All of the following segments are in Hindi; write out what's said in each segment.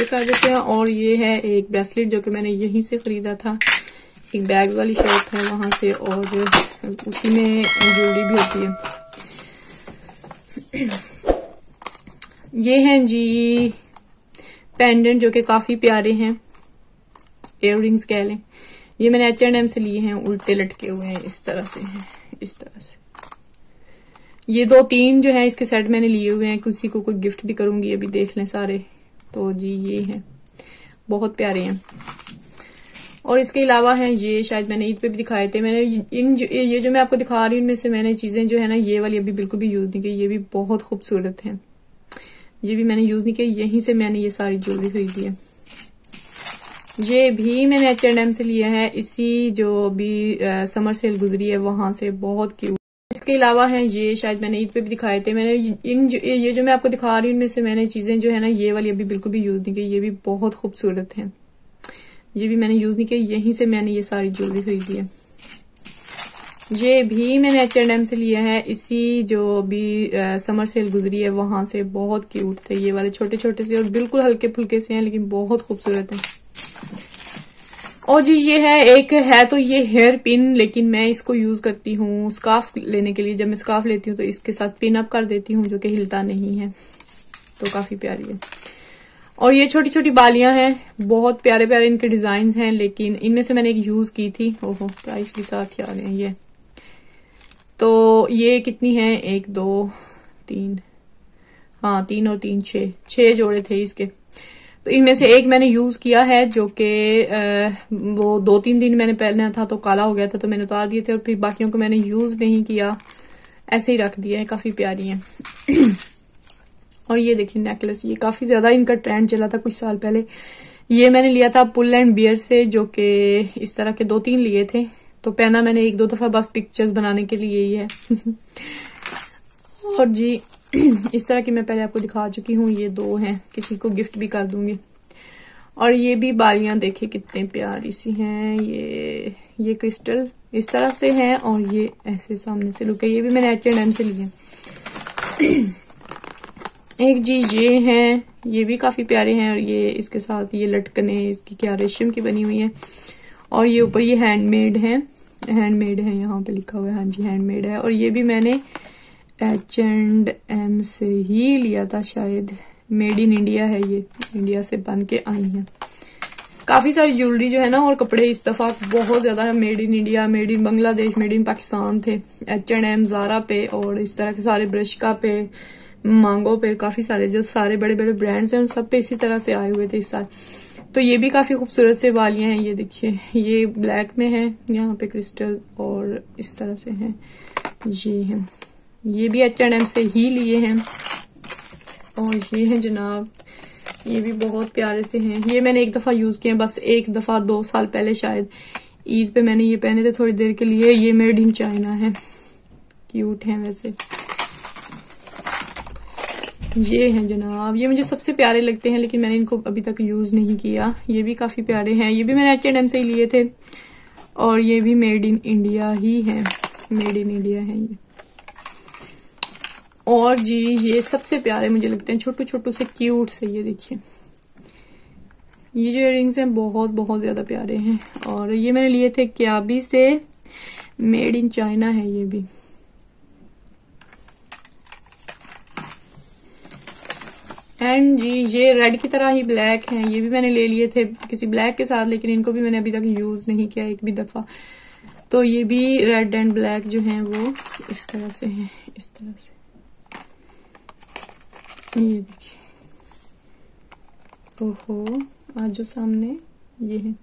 पे कर देते हैं। और ये है एक ब्रेसलेट जो कि मैंने यहीं से खरीदा था, एक बैग वाली शॉप है वहां से, और उसी में ज्वेलरी भी होती है। ये हैं जी पेंडेंट जो कि काफी प्यारे हैं, इयररिंग्स कह लें। ये मैंने H&M से लिए हैं, उल्टे लटके हुए हैं, इस तरह से हैं, इस तरह से। ये 2-3 जो है इसके सेट मैंने लिए हुए हैं, किसी को कोई गिफ्ट भी करूंगी, अभी देख लें सारे। तो जी ये हैं, बहुत प्यारे हैं। और इसके अलावा हैं ये, शायद मैंने ईद पे भी दिखाए थे। मैंने ये जो मैं आपको दिखा रही हूँ इनमें से मैंने चीजें जो है ना, ये वाली अभी बिल्कुल भी यूज नहीं की। ये भी बहुत खूबसूरत है, ये भी मैंने यूज नहीं किया, यहीं से मैंने ये सारी ज्वेलरी खरीदी है। ये भी मैंने H&M से लिया है, इसी जो अभी समर सेल गुजरी है वहां से, बहुत क्यूट। इसके अलावा हैं ये, शायद मैंने ईद पे भी दिखाए थे। मैंने ये जो मैं आपको दिखा रही हूँ इनमें से मैंने चीजें जो है ना, ये वाली अभी बिल्कुल भी यूज नहीं की। ये भी बहुत खूबसूरत है, ये भी मैंने यूज नहीं किया, यहीं से मैंने ये सारी ज्वेलरी खरीदी है। ये भी मैंने H&M से लिया है, इसी जो अभी समर सेल गुजरी है वहां से, बहुत क्यूट थे ये वाले, छोटे छोटे से और बिल्कुल हल्के फुल्के से हैं, लेकिन बहुत खूबसूरत है। और जी ये है एक है, तो ये हेयर पिन, लेकिन मैं इसको यूज करती हूँ स्कार्फ लेने के लिए। जब मैं स्कार्फ लेती हूँ तो इसके साथ पिन अप कर देती हूँ, जो कि हिलता नहीं है, तो काफी प्यारी है। और ये छोटी छोटी बालियां हैं, बहुत प्यारे प्यारे इनके डिजाइन हैं, लेकिन इनमें से मैंने एक यूज की थी। ओहो, प्राइस भी साथ ही आ रहे हैं ये। तो ये कितनी है, 1 2 3, हाँ 3 और 3 6 जोड़े थे इसके। तो इनमें से एक मैंने यूज किया है, जो कि वो 2-3 दिन मैंने पहना था तो काला हो गया था, तो मैंने उतार दिए थे। और फिर बाकियों को मैंने यूज नहीं किया, ऐसे ही रख दिया है, काफी प्यारी है। और ये देखिए नेकलेस, ये काफी ज्यादा इनका ट्रेंड चला था कुछ साल पहले। ये मैंने लिया था पुल एंड बियर से, जो कि इस तरह के 2-3 लिए थे, तो पहना मैंने 1-2 दफा बस पिक्चर्स बनाने के लिए ही है। और जी इस तरह की मैं पहले आपको दिखा चुकी हूँ, ये 2 हैं, किसी को गिफ्ट भी कर दूंगी। और ये भी बालियां देखिए कितने प्यारी सी हैं, ये क्रिस्टल इस तरह से हैं, और ये ऐसे सामने से लुक है। ये भी मैंने H&M से लिए। एक जी ये हैं, ये भी काफी प्यारे हैं, और ये इसके साथ ये लटकने इसकी क्या रेशम की बनी हुई है। और ये ऊपर ये हैंडमेड है, यहाँ पे लिखा हुआ है, हाँ जी हैंडमेड है। और ये भी मैंने H&M से ही लिया था शायद, मेड इन इंडिया है, ये इंडिया से बन के आई है। काफी सारी ज्वेलरी जो है ना और कपड़े इस दफा बहुत ज्यादा है, made in India, made in Bangladesh, made in Pakistan थे। H&M, ज़ारा पे और इस तरह के सारे ब्रशका पे, मांगो पे, काफी सारे जो सारे बड़े बड़े ब्रांड्स हैं उन सब पे इसी तरह से आए हुए थे इस साल। तो ये भी काफी खूबसूरत से वालियां हैं, ये देखिए, ये ब्लैक में है, यहाँ पे क्रिस्टल और इस तरह से हैं, ये हैं। ये भी H&M से ही लिए हैं। और ये हैं जनाब, ये भी बहुत प्यारे से हैं। ये मैंने एक दफा यूज किए हैं, बस एक दफा 2 साल पहले शायद ईद पे मैंने ये पहने थे थोड़ी देर के लिए। ये मेड इन चाइना है, क्यूट है वैसे। ये हैं जनाब, ये मुझे सबसे प्यारे लगते हैं, लेकिन मैंने इनको अभी तक यूज नहीं किया। ये भी काफी प्यारे हैं, ये भी मैंने H&M से ही लिए थे। और ये भी मेड इन इंडिया ही है, मेड इन इंडिया है ये। और जी ये सबसे प्यारे मुझे लगते हैं, छोटू छोटू से क्यूट से, ये देखिए, ये जो इयररिंग्स हैं बहुत बहुत ज्यादा प्यारे हैं। और ये मैंने लिए थे क्याबी से, मेड इन चाइना है ये भी। एंड जी ये रेड की तरह ही ब्लैक हैं, ये भी मैंने ले लिए थे किसी ब्लैक के साथ, लेकिन इनको भी मैंने अभी तक यूज नहीं किया एक भी दफा। तो ये भी रेड एंड ब्लैक जो हैं वो इस तरह से हैं, इस तरह से, ये देखिए। ओहो, आज जो सामने ये है।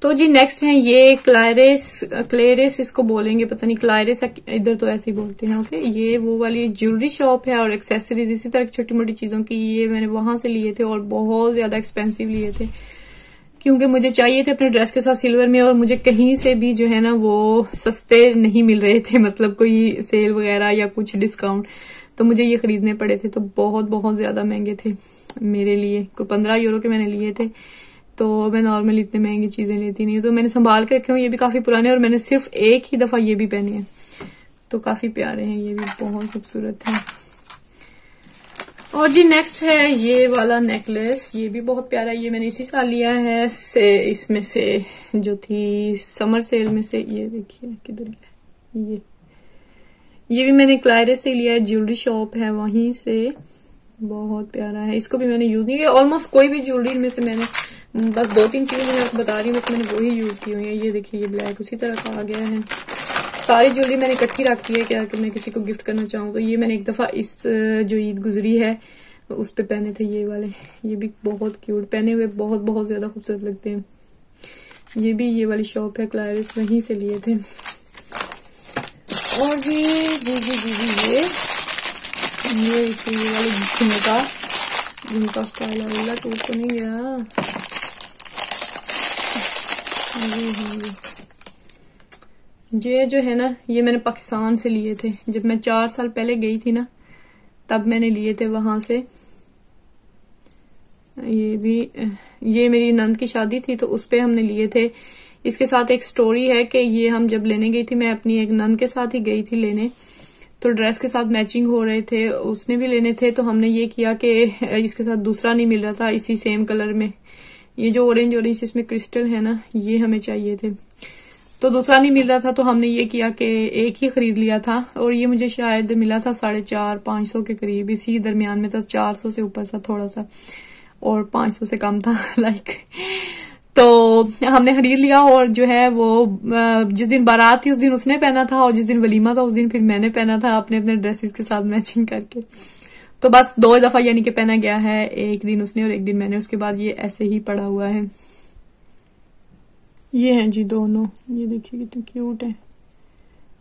तो जी नेक्स्ट है ये क्लेरेस इसको बोलेंगे, पता नहीं क्लाइरेस इधर तो ऐसे ही बोलते हैं। ओके, ये वो वाली ज्वेलरी शॉप है और एक्सेसरीज इसी तरह की छोटी मोटी चीजों की। ये मैंने वहां से लिए थे और बहुत ज्यादा एक्सपेंसिव लिए थे, क्योंकि मुझे चाहिए थे अपने ड्रेस के साथ सिल्वर में, और मुझे कहीं से भी जो है ना वो सस्ते नहीं मिल रहे थे, मतलब कोई सेल वगैरह या कुछ डिस्काउंट, तो मुझे ये खरीदने पड़े थे। तो बहुत बहुत ज्यादा महंगे थे मेरे लिए, कोई 15 यूरो के मैंने लिए थे। तो मैं नॉर्मली इतनी महंगी चीजें लेती नहीं हूँ, तो मैंने संभाल के रखे हुए। ये भी काफी पुराने, और मैंने सिर्फ एक ही दफा ये भी पहने हैं, तो काफी प्यारे हैं, ये भी बहुत खूबसूरत है। और जी नेक्स्ट है ये वाला नेकलेस, ये भी बहुत प्यारा है। ये मैंने इसी साल लिया है से इसमें से जो थी समर सेल में से। ये देखिए किधर गया ये भी मैंने क्लायरेस से लिया है, ज्वेलरी शॉप है वहीं से। बहुत प्यारा है, इसको भी मैंने यूज नहीं किया। ऑलमोस्ट कोई भी ज्वेलरी में से मैंने बस 2-3 चीजें मैं आपको बता रही हूँ, मैंने वही यूज की हुई है। ये देखिए ये ब्लैक उसी तरह का आ गया है। सारी ज्वेलरी मैंने इकट्ठी रखी है क्या कि मैं किसी को गिफ्ट करना चाहूँ तो। ये मैंने एक दफा इस जो ईद गुजरी है उस पे पहने थे ये वाले। ये भी बहुत क्यूट, पहने हुए बहुत बहुत ज्यादा खूबसूरत लगते हैं। ये भी ये वाली शॉप है क्लायरिस, वहीं से लिए थे। और जी जी जी जी जी ये वाली झुमका स्टाइल वाला टूट तो नहीं गया। ये जो है ना ये मैंने पाकिस्तान से लिए थे। जब मैं 4 साल पहले गई थी ना तब मैंने लिए थे वहां से। ये मेरी नंद की शादी थी तो उस पे हमने लिए थे। इसके साथ एक स्टोरी है कि ये हम जब लेने गई थी, मैं अपनी एक नंद के साथ ही गई थी लेने, तो ड्रेस के साथ मैचिंग हो रहे थे, उसने भी लेने थे। तो हमने ये किया कि इसके साथ दूसरा नहीं मिल रहा था इसी सेम कलर में। ये जो ऑरेंज इसमें क्रिस्टल है ना ये हमें चाहिए थे, तो दूसरा नहीं मिल रहा था। तो हमने ये किया कि एक ही खरीद लिया था। और ये मुझे शायद मिला था 450-500 के करीब, इसी दरमियान में था। 400 से ऊपर था थोड़ा सा और 500 से कम था लाइक। तो हमने खरीद लिया और जो है वो जिस दिन बारात थी उस दिन उसने पहना था और जिस दिन वलीमा था उस दिन फिर मैंने पहना था अपने अपने ड्रेसेस के साथ मैचिंग करके। तो बस 2 दफा यानी कि पहना गया है, एक दिन उसने और एक दिन मैंने। उसके बाद ये ऐसे ही पड़ा हुआ है। ये हैं जी दोनों, ये देखिए कितने क्यूट है,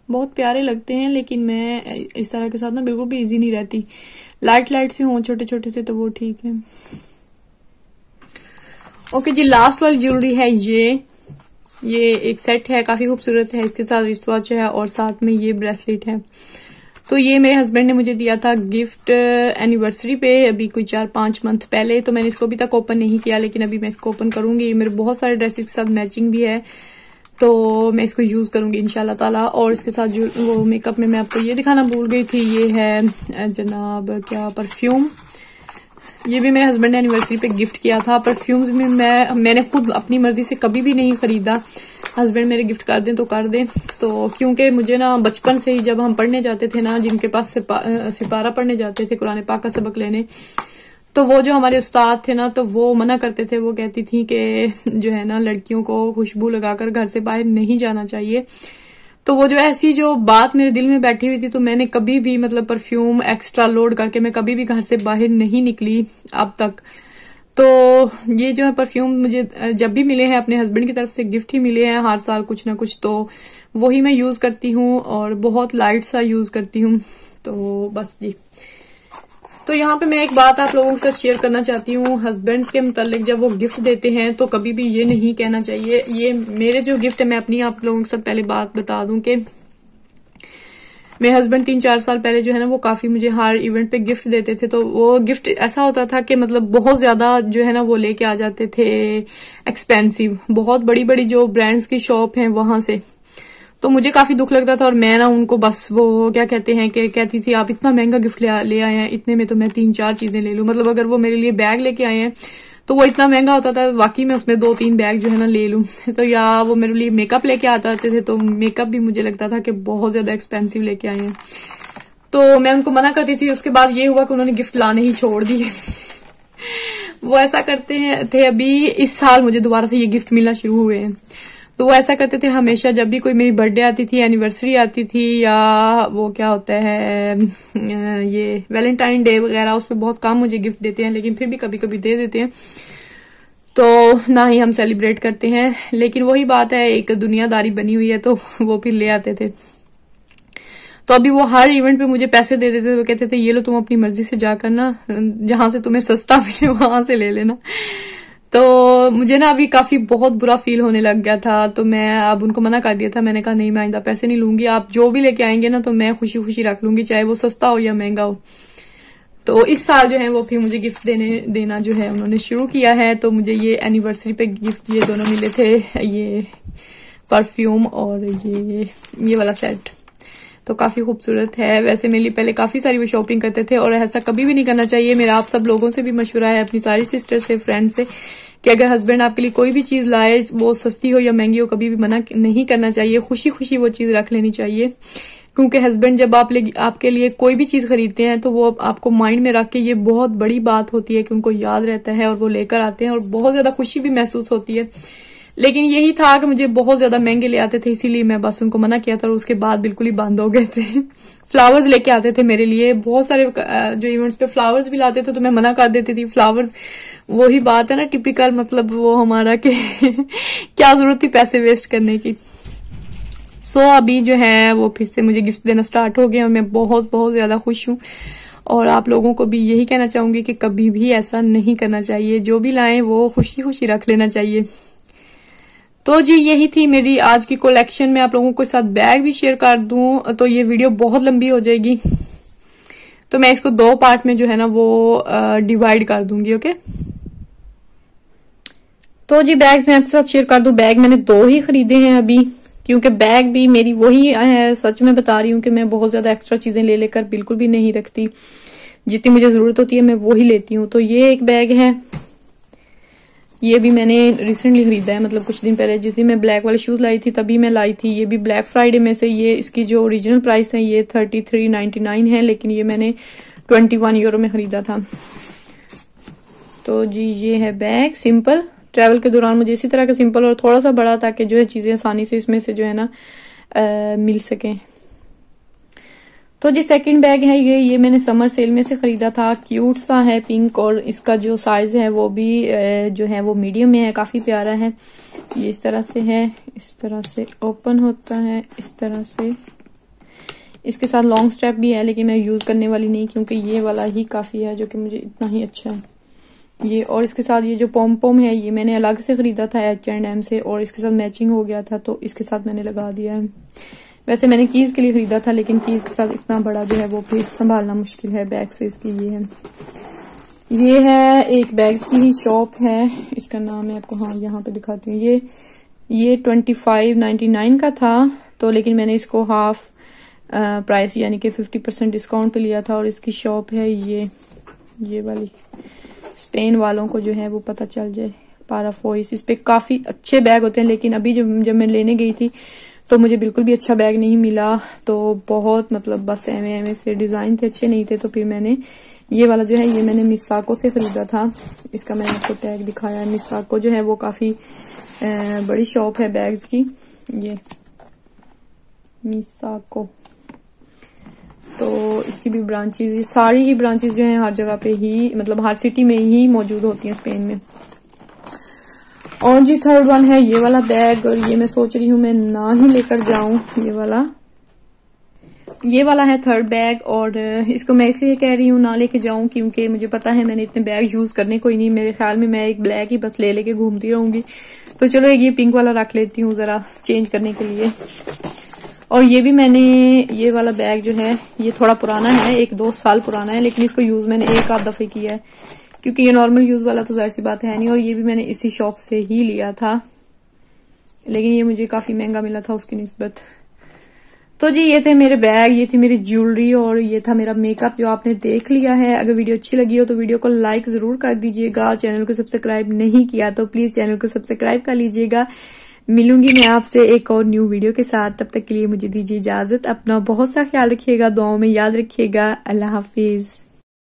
बहुत प्यारे लगते हैं। लेकिन मैं इस तरह के साथ ना बिल्कुल भी इजी नहीं रहती। लाइट से हों छोटे छोटे से तो वो ठीक है। ओके जी लास्ट वाली ज्वेलरी है ये एक सेट है, काफी खूबसूरत है। इसके साथ रिस्ट वॉच है और साथ में ये ब्रेसलेट है। तो ये मेरे हस्बैंड ने मुझे दिया था गिफ्ट एनिवर्सरी पे, अभी कोई 4-5 मंथ पहले। तो मैंने इसको अभी तक ओपन नहीं किया, लेकिन अभी मैं इसको ओपन करूंगी। मेरे बहुत सारे ड्रेसेस के साथ मैचिंग भी है तो मैं इसको यूज करूंगी इंशाल्लाह ताला। और इसके साथ जो वो मेकअप में मैं आपको ये दिखाना भूल गई थी, ये है जनाब क्या परफ्यूम। ये भी मेरे हस्बैंड ने एनिवर्सरी पे गिफ्ट किया था। परफ्यूम्स में मैंने खुद अपनी मर्जी से कभी भी नहीं खरीदा, हस्बैंड मेरे गिफ्ट कर दें तो कर दें। तो क्योंकि मुझे ना बचपन से ही जब हम पढ़ने जाते थे ना, जिनके पास सिपारा पढ़ने जाते थे कुरान पाक का सबक लेने, तो वो जो हमारे उस्ताद थे ना तो वो मना करते थे। वो कहती थी कि जो है ना लड़कियों को खुशबू लगाकर घर से बाहर नहीं जाना चाहिए। तो वो जो ऐसी जो बात मेरे दिल में बैठी हुई थी, तो मैंने कभी भी मतलब परफ्यूम एक्स्ट्रा लोड करके मैं कभी भी घर से बाहर नहीं निकली अब तक। तो ये जो है परफ्यूम मुझे जब भी मिले हैं अपने हस्बैंड की तरफ से गिफ्ट ही मिले हैं हर साल कुछ ना कुछ, तो वही मैं यूज करती हूँ और बहुत लाइट सा यूज करती हूँ। तो बस जी, तो यहाँ पे मैं एक बात आप लोगों के साथ शेयर करना चाहती हूँ। हस्बैंड्स के मुतालिक जब वो गिफ्ट देते हैं तो कभी भी ये नहीं कहना चाहिए। ये मेरे जो गिफ्ट है, मैं अपनी आप लोगों के साथ पहले बात बता दूं कि मेरे हस्बैंड 3-4 साल पहले जो है ना वो काफी मुझे हर इवेंट पे गिफ्ट देते थे। तो वो गिफ्ट ऐसा होता था कि मतलब बहुत ज्यादा जो है ना वो लेके आ जाते थे एक्सपेंसिव, बहुत बड़ी बड़ी जो ब्रांड्स की शॉप है वहां से। तो मुझे काफी दुख लगता था और मैं ना उनको बस वो क्या कहते हैं कि कहती थी आप इतना महंगा गिफ्ट ले आए हैं, इतने में तो मैं 3-4 चीजें ले लूं। मतलब अगर वो मेरे लिए बैग लेके आए हैं तो वो इतना महंगा होता था, वाकई में उसमें 2-3 बैग जो है ना ले लूं। तो या वो मेरे लिए मेकअप लेके आते थे तो मेकअप भी मुझे लगता था कि बहुत ज्यादा एक्सपेंसिव लेके आए हैं, तो मैं उनको मना करती थी। उसके बाद ये हुआ कि उन्होंने गिफ्ट लाने ही छोड़ दिए। वो ऐसा करते थे, अभी इस साल मुझे दोबारा से ये गिफ्ट मिलना शुरू हुए हैं। तो वो ऐसा करते थे हमेशा, जब भी कोई मेरी बर्थडे आती थी, एनिवर्सरी आती थी, या वो क्या होता है ये वैलेंटाइन डे वगैरह, उस पर बहुत कम मुझे गिफ्ट देते हैं, लेकिन फिर भी कभी कभी दे देते हैं। तो ना ही हम सेलिब्रेट करते हैं, लेकिन वही बात है एक दुनियादारी बनी हुई है, तो वो फिर ले आते थे। तो अभी वो हर इवेंट पे मुझे पैसे दे देते थे। वो कहते थे ये लो तुम अपनी मर्जी से जाकर ना जहां से तुम्हें सस्ता मिले वहां से ले लेना। तो मुझे ना अभी काफी बहुत बुरा फील होने लग गया था, तो मैं अब उनको मना कर दिया था। मैंने कहा नहीं मैं आइंदा पैसे नहीं लूंगी, आप जो भी लेके आएंगे ना तो मैं खुशी खुशी रख लूंगी, चाहे वो सस्ता हो या महंगा हो। तो इस साल जो है वो फिर मुझे गिफ्ट देना जो है उन्होंने शुरू किया है। तो मुझे ये एनिवर्सरी पे गिफ्ट ये दोनों मिले थे, ये परफ्यूम और ये वाला सेट। तो काफी खूबसूरत है। वैसे मेरे लिए पहले काफी सारी वो शॉपिंग करते थे और ऐसा कभी भी नहीं करना चाहिए। मेरा आप सब लोगों से भी मशवरा है, अपनी सारी सिस्टर से, फ्रेंड से, कि अगर हस्बैंड आपके लिए कोई भी चीज लाए, वो सस्ती हो या महंगी हो, कभी भी मना नहीं करना चाहिए। खुशी खुशी वो चीज रख लेनी चाहिए, क्योंकि हस्बैंड जब आपके लिए कोई भी चीज खरीदते हैं तो वो आपको माइंड में रख के, ये बहुत बड़ी बात होती है कि उनको याद रहता है और वो लेकर आते हैं और बहुत ज्यादा खुशी भी महसूस होती है। लेकिन यही था कि मुझे बहुत ज्यादा महंगे ले आते थे, इसीलिए मैं बस उनको मना किया था और उसके बाद बिल्कुल ही बंद हो गए थे। फ्लावर्स लेके आते थे मेरे लिए, बहुत सारे जो इवेंट्स पे फ्लावर्स भी लाते थे तो मैं मना कर देती थी। फ्लावर्स वही बात है ना, टिपिकल, मतलब वो हमारा कि क्या जरूरत थी पैसे वेस्ट करने की। सो अभी जो है वो फिर से मुझे गिफ्ट देना स्टार्ट हो गया और मैं बहुत बहुत ज्यादा खुश हूँ। और आप लोगों को भी यही कहना चाहूंगी कि कभी भी ऐसा नहीं करना चाहिए, जो भी लाएं वो खुशी खुशी रख लेना चाहिए। तो जी यही थी मेरी आज की कलेक्शन। मैं आप लोगों के साथ बैग भी शेयर कर दूं तो ये वीडियो बहुत लंबी हो जाएगी, तो मैं इसको 2 पार्ट में जो है ना वो डिवाइड कर दूंगी। ओके, तो जी बैग्स मैं आपके साथ शेयर कर दूं। बैग मैंने 2 ही खरीदे हैं अभी, क्योंकि बैग भी मेरी वही है। सच में बता रही हूँ कि मैं बहुत ज्यादा एक्स्ट्रा चीजें ले लेकर बिल्कुल भी नहीं रखती, जितनी मुझे जरूरत होती है मैं वही लेती हूँ। तो ये एक बैग है, ये भी मैंने रिसेंटली खरीदा है, मतलब कुछ दिन पहले, जिस दिन मैं ब्लैक वाले शूज लाई थी तभी मैं लाई थी। ये भी ब्लैक फ्राइडे में से। ये इसकी जो ओरिजिनल प्राइस है ये 33.99 है, लेकिन ये मैंने 21 यूरो में खरीदा था। तो जी ये है बैग, सिंपल। ट्रैवल के दौरान मुझे इसी तरह का सिंपल और थोड़ा सा बड़ा, ताकि जो है चीजें आसानी से इसमें से जो है ना मिल सकें। तो जी सेकंड बैग है ये मैंने समर सेल में से खरीदा था। क्यूट सा है, पिंक, और इसका जो साइज है वो भी जो है वो मीडियम में है, काफी प्यारा है। ये इस तरह से है, इस तरह से ओपन होता है, इस तरह से। इसके साथ लॉन्ग स्ट्रैप भी है, लेकिन मैं यूज करने वाली नहीं, क्योंकि ये वाला ही काफी है जो कि मुझे इतना ही अच्छा है ये। और इसके साथ ये जो पॉम पॉम है ये मैंने अलग से खरीदा था H&M से, और इसके साथ मैचिंग हो गया था तो इसके साथ मैंने लगा दिया है। वैसे मैंने कीज के लिए खरीदा था, लेकिन कीज के साथ इतना बड़ा जो है वो फिर संभालना मुश्किल है बैग से इसकी। ये है एक बैग्स की ही शॉप है, इसका नाम है आपको, हाँ यहाँ पे दिखाती हूँ। ये 25.99 का था, तो लेकिन मैंने इसको हाफ प्राइस यानी कि 50% डिस्काउंट पे लिया था। और इसकी शॉप है ये वाली। स्पेन वालों को जो है वो पता चल जाए, पाराफोइस। इस पे काफी अच्छे बैग होते हैं, लेकिन अभी जब मैं लेने गई थी तो मुझे बिल्कुल भी अच्छा बैग नहीं मिला। तो बहुत मतलब बस एवे से डिजाइन थे, अच्छे नहीं थे। तो फिर मैंने ये वाला जो है ये मैंने मिसाको से खरीदा था। इसका मैंने आपको टैग दिखाया है। मिसाको जो है वो काफी बड़ी शॉप है बैग्स की, ये मिसाको। तो इसकी भी ब्रांचेज, सारी ही ब्रांचेज जो है हर जगह पे ही, मतलब हर सिटी में ही मौजूद होती हैं स्पेन में। और जी थर्ड वन है ये वाला बैग, और ये मैं सोच रही हूँ मैं ना ही लेकर जाऊं। ये वाला है थर्ड बैग, और इसको मैं इसलिए कह रही हूँ ना लेके जाऊं क्योंकि मुझे पता है मैंने इतने बैग यूज करने कोई नहीं। मेरे ख्याल में मैं एक ब्लैक ही बस ले लेके घूमती रहूंगी। तो चलो ये पिंक वाला रख लेती हूँ जरा चेंज करने के लिए। और ये भी मैंने, ये वाला बैग जो है ये थोड़ा पुराना है, 1-2 साल पुराना है, लेकिन इसको यूज मैंने 1-8 दफे किया है, क्योंकि ये नॉर्मल यूज वाला तो जाहिर सी बात है नहीं। और ये भी मैंने इसी शॉप से ही लिया था, लेकिन ये मुझे काफी महंगा मिला था उसकी निस्बत। तो जी ये थे मेरे बैग, ये थी मेरी ज्वेलरी, और ये था मेरा मेकअप जो आपने देख लिया है। अगर वीडियो अच्छी लगी हो तो वीडियो को लाइक जरूर कर दीजिएगा। चैनल को सब्सक्राइब नहीं किया तो प्लीज चैनल को सब्सक्राइब कर लीजिएगा। मिलूंगी मैं आपसे एक और न्यू वीडियो के साथ, तब तक के लिए मुझे दीजिए इजाजत। अपना बहुत सा ख्याल रखिएगा, दुआओं में याद रखिएगा। अल्लाह हाफिज।